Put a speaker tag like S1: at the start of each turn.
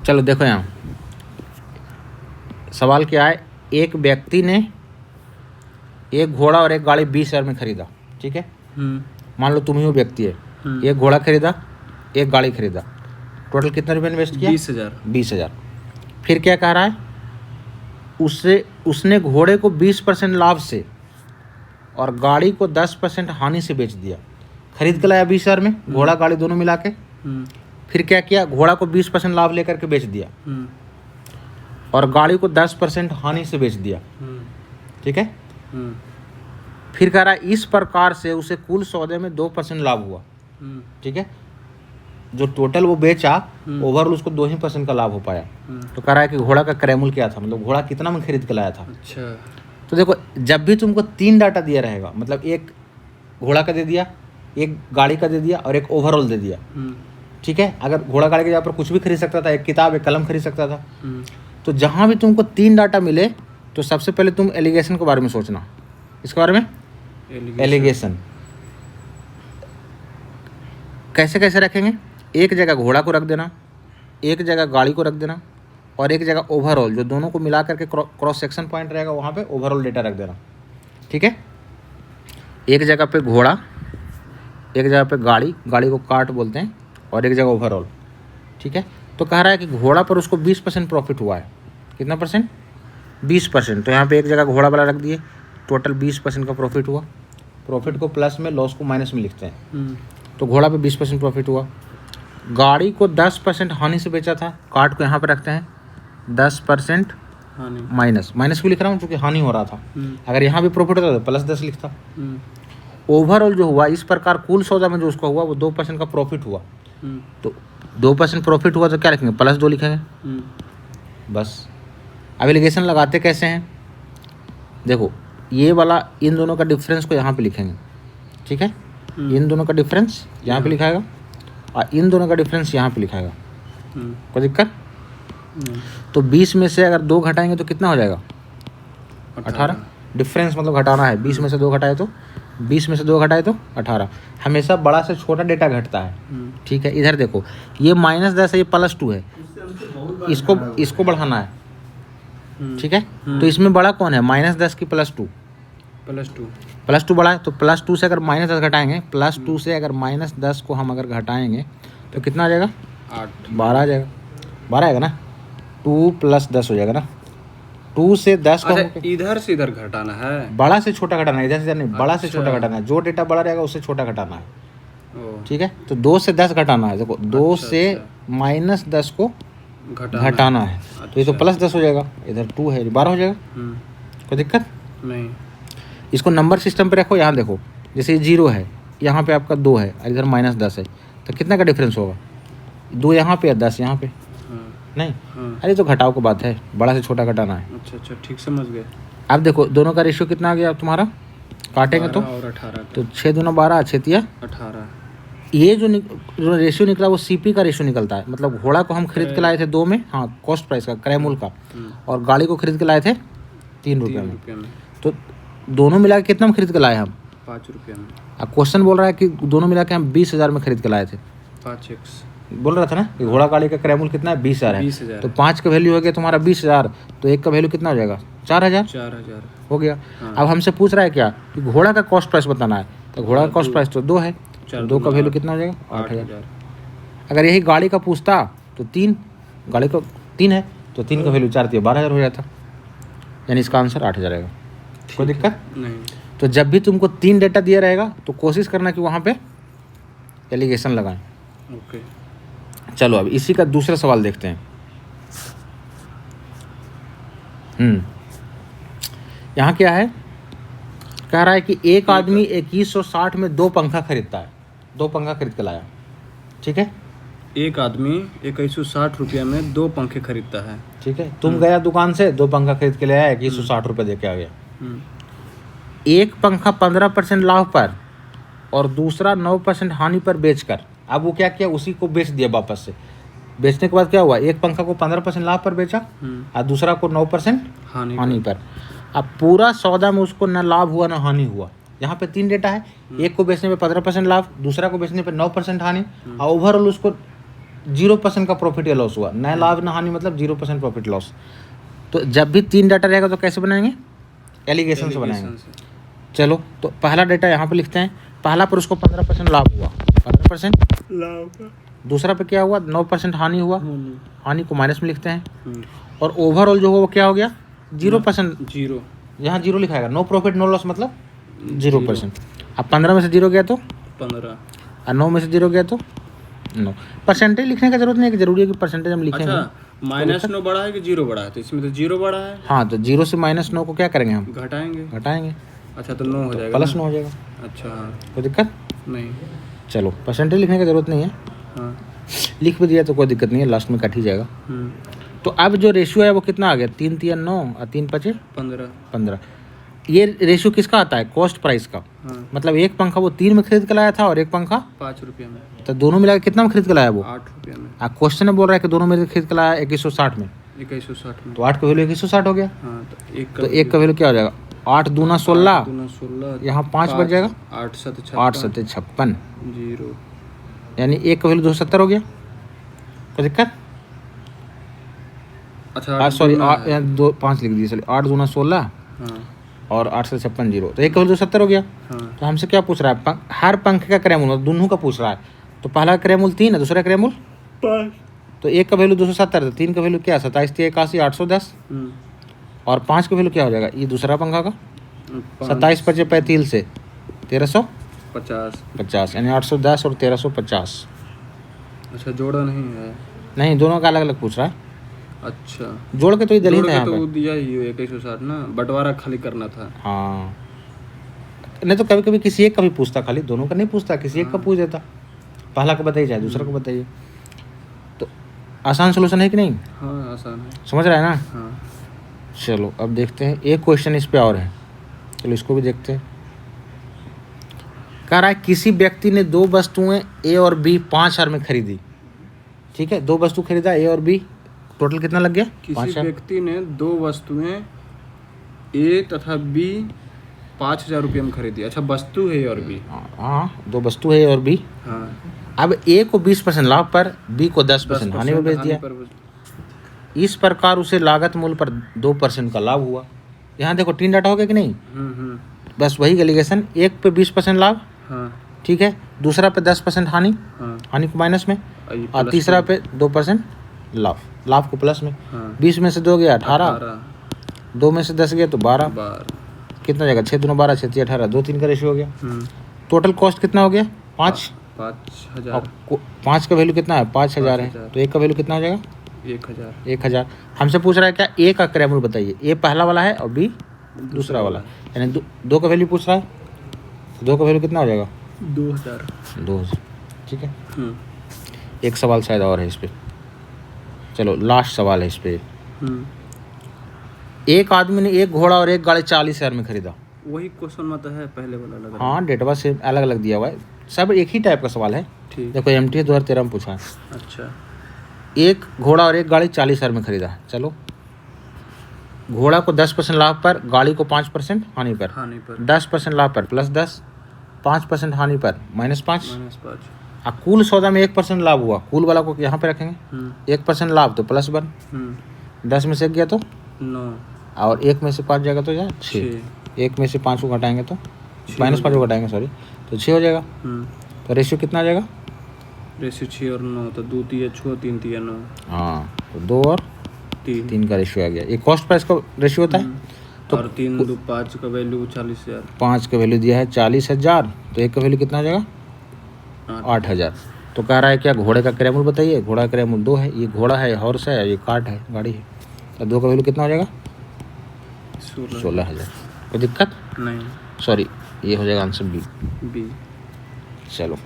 S1: चलो देखो यहाँ सवाल क्या है, एक व्यक्ति ने एक घोड़ा और एक गाड़ी 20,000 में खरीदा, ठीक है। मान लो तुम ही वो व्यक्ति है, एक घोड़ा खरीदा, एक गाड़ी खरीदा, टोटल कितना रुपये इन्वेस्ट किया? 20,000। फिर क्या कह रहा है, उसने घोड़े को 20% लाभ से और गाड़ी को 10% हानि से बेच दिया। खरीद के लाया 20,000 में, घोड़ा गाड़ी दोनों मिला के। फिर क्या किया, घोड़ा को 20% लाभ लेकर के बेच दिया और गाड़ी को 10% हानि से बेच दिया, ठीक है। फिर कह रहा है इस प्रकार से उसे कुल सौदे में 2% लाभ हुआ, ठीक है। जो टोटल वो बेचा ओवरऑल उसको 2% का लाभ हो पाया। तो कह रहा है कि घोड़ा का क्रय मूल्य क्या था, मतलब घोड़ा कितना में खरीद के लाया था।
S2: अच्छा।
S1: तो देखो जब भी तुमको 3 डाटा दिया रहेगा, मतलब एक घोड़ा का दे दिया, एक गाड़ी का दे दिया और एक ओवरऑल दे दिया, ठीक है। अगर घोड़ा गाड़ी के जगह पर कुछ भी खरीद सकता था, एक किताब एक कलम खरीद सकता था। तो जहाँ भी तुमको 3 डाटा मिले तो सबसे पहले तुम एलिगेशन के बारे में सोचना। इसके बारे में एलिगेशन कैसे कैसे रखेंगे, एक जगह घोड़ा को रख देना, एक जगह गाड़ी को रख देना और एक जगह ओवरऑल, जो दोनों को मिला करके क्रॉस सेक्शन पॉइंट रहेगा वहाँ पे ओवरऑल डेटा रख देना, ठीक है। एक जगह पे घोड़ा, एक जगह पे गाड़ी, गाड़ी को कार्ट बोलते हैं, और एक जगह ओवरऑल, ठीक है। तो कह रहा है कि घोड़ा पर उसको 20% प्रॉफिट हुआ है। कितना परसेंट? 20%। तो यहाँ पे एक जगह घोड़ा वाला रख दिए, टोटल 20% का प्रॉफिट हुआ। प्रॉफिट को प्लस में, लॉस को माइनस में लिखते हैं। तो घोड़ा पे 20% प्रॉफिट हुआ। गाड़ी को 10% हानि से बेचा था, कार्ट को यहाँ पे रखते हैं 10% माइनस, माइनस क्यों लिख रहा हूँ क्योंकि हानि हो रहा था। अगर यहाँ भी प्रॉफिट होता तो प्लस 10 लिखता। ओवरऑल जो हुआ, इस प्रकार कुल सौदा में जो उसका हुआ वो 2% का प्रॉफिट हुआ। तो 2% प्रॉफिट हुआ तो क्या लिखेंगे, +2 लिखेंगे बस। अब एलिगेशन लगाते कैसे हैं, देखो ये वाला इन दोनों का डिफरेंस को यहाँ पे लिखेंगे, ठीक है। इन दोनों का डिफरेंस यहाँ पे लिखाएगा और इन दोनों का डिफरेंस यहाँ पे लिखाएगा। कोई दिक्कत? तो 20 में से अगर 2 घटाएंगे तो कितना हो जाएगा? 18। डिफरेंस मतलब घटाना है, 20 में से 2 घटाए तो 20 में से 2 घटाए तो 18। हमेशा बड़ा से छोटा डेटा घटता है, ठीक है। इधर देखो ये -10 है, ये +2 है, इसको बढ़ाना है, ठीक है। तो इसमें बड़ा कौन है, -10 की +2 बड़ा है। तो +2 से अगर -10 घटाएंगे, +2 से अगर -10 को हम अगर घटाएंगे तो कितना आ जाएगा? 12 आ जाएगा। 12 आएगा ना, 2 + 10 हो जाएगा ना। 2 से 10 को
S2: इधर से इधर घटाना है,
S1: बड़ा से छोटा घटाना है, इधर से इधर नहीं, बड़ा से छोटा घटाना है। जो डेटा बड़ा रहेगा उससे छोटा घटाना है, ठीक है। तो 2 से 10 घटाना है, देखो 2 से -10 को घटाना है। तो ये तो +10 हो जाएगा, इधर 2 है, 12 हो जाएगा। कोई दिक्कत
S2: नहीं।
S1: इसको नंबर सिस्टम पे रखो। यहाँ देखो जैसे 0 है, यहाँ पे आपका 2 है और इधर -10 है, तो कितना का डिफरेंस होगा? 2 यहाँ पे और 10 यहाँ पे। नहीं, अरे तो घटाव की बात है, बड़ा से छोटा घटाना है।
S2: अच्छा, ठीक समझ गए।
S1: अब देखो दोनों का रेशियो कितना आ गया तुम्हारा, काटेंगे तो
S2: 18,
S1: तो 6 दूना 12, 6 तिया
S2: 18। ये
S1: जो रेशियो निकला वो सीपी का रेशियो निकलता है। मतलब घोड़ा को हम खरीद के लाए थे 2 में, हाँ कॉस्ट प्राइस का, क्रय मूल्य का, और गाड़ी को खरीद के लाए थे 3 रुपये में। तो दोनों मिला के कितना में खरीद के लाए हम?
S2: 5 रुपये में।
S1: अब क्वेश्चन बोल रहा है कि दोनों मिला के हम 20,000 में खरीद के लाए थे।
S2: 5x
S1: बोल रहा था ना कि घोड़ा गाड़ी का क्रय मूल्य कितना है, 20,000 है।
S2: 20,000। तो
S1: 5 का वैल्यू हो गया तुम्हारा 20,000, तो 1 का वैल्यू कितना हो जाएगा? 4,000 हो गया। अब हमसे पूछ रहा है क्या कि घोड़ा का कॉस्ट प्राइस बताना है, तो घोड़ा का कॉस्ट प्राइस तो 2 है, तो 2 का वैल्यू कितना हो जाएगा? 8,000। अगर यही गाड़ी का पूछता तो 3, गाड़ी का 3 है तो 3 का वैल्यू 4 दिया 12,000 हो जाता, यानी इसका आंसर 8,000 आएगा। कोई दिक्कत
S2: नहीं।
S1: तो जब भी तुमको 3 डेटा दिया रहेगा तो कोशिश करना कि वहाँ पे एलिगेशन लगाएं।
S2: ओके,
S1: चलो अब इसी का दूसरा सवाल देखते हैं। यहाँ क्या है, कह रहा है कि एक आदमी 2160 में 2 पंखा खरीदता है, 2 पंखा खरीद के लाया, ठीक है।
S2: एक आदमी 2160 रुपया में 2 पंखे खरीदता है,
S1: ठीक है। तुम गया दुकान से 2 पंखा खरीद के ले आया, 2160 रुपये दे के आ गया। एक पंखा 15% लाभ पर और दूसरा 9% हानि पर बेचकर, अब वो क्या किया, उसी को बेच दिया वापस से। बेचने के बाद क्या हुआ, एक पंखा को 15% लाभ पर बेचा और दूसरा को 9% हानि पर। अब पूरा सौदा में उसको न लाभ हुआ न हानि हुआ। यहाँ पे 3 डेटा है, एक को बेचने पे 15% लाभ, दूसरा को बेचने पे 9% हानि, और ओवरऑल उसको 0% का प्रॉफिट या लॉस हुआ, न लाभ न हानि, मतलब 0% प्रॉफिट लॉस। तो जब भी 3 डाटा रहेगा तो कैसे बनाएंगे, एलिगेशन से बनाएंगे। चलो तो पहला डाटा यहाँ पे लिखते हैं, पहला पर उसको 15% लाभ हुआ, 15%
S2: लाभ,
S1: दूसरा पे क्या हुआ, 9% हानि हुआ, हानि को माइनस में लिखते हैं,
S2: हम्म,
S1: और ओवरऑल जो हुआ वो क्या हो गया, 0%।
S2: जीरो,
S1: यहाँ 0 लिखाएगा, नो प्रॉफिट नो लॉस मतलब 0%। अब 15 में से 0 गया तो
S2: 15।
S1: और 9 में से 0 गया तो 9। परसेंटेज लिखने का जरूरत नहीं है कि जरूरी है कि परसेंटेज हम लिखेंगे।
S2: अच्छा, -9 बड़ा है कि 0 बड़ा है? तो इसमें तो 0 बड़ा है,
S1: हाँ, तो 0 से -9 को क्या करेंगे हम,
S2: घटाएंगे।
S1: घटाएंगे,
S2: अच्छा, तो 9 हो जाएगा
S1: प्लस
S2: ना?
S1: 9 हो जाएगा।
S2: अच्छा, हाँ,
S1: कोई दिक्कत
S2: नहीं,
S1: चलो परसेंटेज लिखने की जरूरत नहीं है,
S2: हाँ,
S1: लिख भी दिया तो कोई दिक्कत नहीं है, लास्ट में कट ही जाएगा।
S2: हम्म,
S1: तो अब जो रेशियो है वो कितना आ गया, 3 3 9 और 3 5
S2: 15,
S1: 15। ये रेशियो किसका आता है, कॉस्ट प्राइस का।
S2: हाँ,
S1: मतलब एक पंखा वो 3 में खरीद के लाया था और एक पंखा
S2: 5 रुपये में,
S1: तो दोनों मिला के कितना में खरीद के लाया वो।
S2: 8 रुपये में,
S1: क्वेश्चन में बोल रहा है कि दोनों में खरीद के लाया 2160 में,
S2: 2160 में।
S1: तो 8 का वैल्यू 2160 हो गया।
S2: हाँ, तो एक
S1: तो एक का वैल्यू क्या हो जाएगा, 8 दूना 16,
S2: 16,
S1: यहाँ 5 बच जाएगा,
S2: 8 7
S1: 8 7 56,
S2: 0,
S1: यानी एक का वैल्यू 270 हो गया। कोई दिक्कत,
S2: अच्छा,
S1: सॉरी 5 लिख दिए, चलिए 8 दूना 16
S2: हाँ,
S1: और 8 से 56 0, तो एक का वैल्यू 270 हो गया।
S2: हाँ,
S1: तो हमसे क्या पूछ रहा है, हर पंखे का क्रय मूल्य दोनों का पूछ रहा है। तो पहला क्रय मूल्य 3 है, दूसरा क्रय मूल्य
S2: 5,
S1: तो एक का वैल्यू 270 है, 3 का वैल्यू क्या 27 81 810, और 5 का वैल्यू क्या हो जाएगा, ये दूसरा पंखा का 27 5 35 से 1350, यानी 810 और 1350।
S2: अच्छा, जोड़ा नहीं है?
S1: नहीं, दोनों का अलग अलग पूछ रहा है,
S2: अच्छा,
S1: जोड़ के तो ये दलित
S2: जोड़
S1: है
S2: के
S1: यहाँ
S2: तो
S1: पे।
S2: वो दिया ही 2160 ना, बंटवारा खाली करना था।
S1: हाँ, नहीं तो कभी कभी किसी एक का भी पूछता, खाली दोनों का नहीं पूछता, किसी एक का पूछ देता, पहला का बताइए चाहे दूसरा को बताइए। तो आसान सोल्यूशन है कि नहीं,
S2: हाँ, आसान है।
S1: समझ रहा है ना।
S2: हाँ,
S1: चलो अब देखते हैं, एक क्वेश्चन इस पे और है, चलो इसको भी देखते हैं। कह रहा है किसी व्यक्ति ने 2 वस्तुएं ए और बी 5000 में खरीदी, ठीक है, 2 वस्तु खरीदा ए और बी, टोटल कितना लग गया,
S2: किसी
S1: 5000।
S2: व्यक्ति ने 2 वस्तुएं ए तथा बी 5000 रुपये में खरीदी। अच्छा, वस्तु है ए और बी।
S1: हाँ, 2 वस्तु है ए और बी।
S2: हाँ,
S1: अब ए को 20% लाभ पर, बी को 10% हानि में बेच दिया। इस प्रकार उसे लागत मूल्य पर 2% का लाभ हुआ। यहाँ देखो 3 डाटा हो गया कि नहीं, बस वही एलिगेशन, एक पे 20% लाभ,
S2: हाँ,
S1: ठीक है, दूसरा पे 10% हानि,
S2: हाँ,
S1: हानि को माइनस में,
S2: ये
S1: और
S2: प्लस
S1: तीसरा
S2: में।
S1: पे 2% लाभ, लाभ को प्लस में।
S2: हाँ,
S1: 20 में से 2 गया 18, 2 में से 10 गया तो 12,
S2: 12,
S1: कितना जाएगा, 6 दूना 12, 6 3 18, 2 3 का रेशियो हो गया। टोटल कॉस्ट कितना हो गया, 5,
S2: 5000,
S1: और 5 का वैल्यू कितना है, 5000 है,
S2: 5000।
S1: तो एक का वैल्यू कितना हो जाएगा,
S2: 1000,
S1: 1000। हमसे पूछ रहा है क्या, ए का क्रय मूल्य बताइए, ए पहला वाला है और बी दूसरा वाला, यानी 2 का वैल्यू पूछ रहा है, तो 2 का वैल्यू कितना हो जाएगा,
S2: 2000।
S1: 2000, ठीक है। एक सवाल शायद और है इस पे, चलो लास्ट सवाल है इस पे। एक आदमी ने एक घोड़ा और एक गाड़ी 40,000 में खरीदा।
S2: वही क्वेश्चन मत है, पहले वाला लग रहा है।
S1: हाँ, डेटवा से अलग अलग दिया हुआ है, सब एक ही टाइप का सवाल है।
S2: ठीक,
S1: देखो MT 2013 में पूछा है,
S2: अच्छा,
S1: एक घोड़ा और एक गाड़ी 40,000 में खरीदा। चलो, घोड़ा को 10% लाभ पर, गाड़ी को 5% हानि पर,
S2: हानि पर
S1: 10% लाभ पर +10, 5% हानि पर -5,
S2: -5,
S1: और कुल सौदा में 1% लाभ हुआ, कुल वाला को यहाँ पे रखेंगे, 1% लाभ तो +1, 10 में से 1 गया तो
S2: 9,
S1: और 1 में से 5 जाएगा तो 6, 1 में से 5 को घटाएंगे तो -5 को घटाएंगे, सॉरी, तो 6 हो जाएगा। तो रेशियो कितना आ जाएगा,
S2: रेशियो 6 और 9, तो 2 3 6 3 3 9,
S1: हाँ, तो 2 और
S2: 3
S1: 3 का रेशियो आ गया। ये कॉस्ट प्राइस का रेशियो होता है। तो
S2: और 3 2 5 का वैल्यू 40,000,
S1: 5 का वैल्यू दिया है 40,000, तो 1 का वैल्यू कितना आ जाएगा, 8,000। तो कह रहा है क्या, घोड़े का क्रय मूल्य बताइए, घोड़ा का क्रय मूल्य 2 है, ये घोड़ा है, हॉर्स है, ये कार्ट है, गाड़ी है, तो 2 का वैल्यू कितना हो जाएगा, 16,000। कोई दिक्कत
S2: नहीं,
S1: सॉरी, ये हो जाएगा आंसर बी।
S2: बी।
S1: चलो